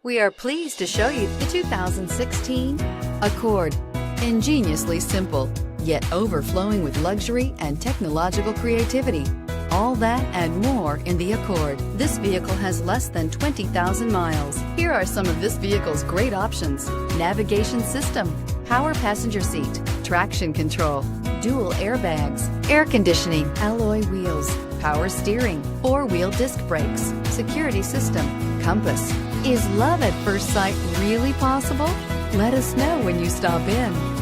We are pleased to show you the 2016 Accord. Ingeniously simple, yet overflowing with luxury and technological creativity. All that and more in the Accord. This vehicle has less than 20,000 miles. Here are some of this vehicle's great options: navigation system, power passenger seat, traction control, dual airbags, air conditioning, alloy wheels, power steering, four-wheel disc brakes, security system, compass. Is love at first sight really possible? Let us know when you stop in.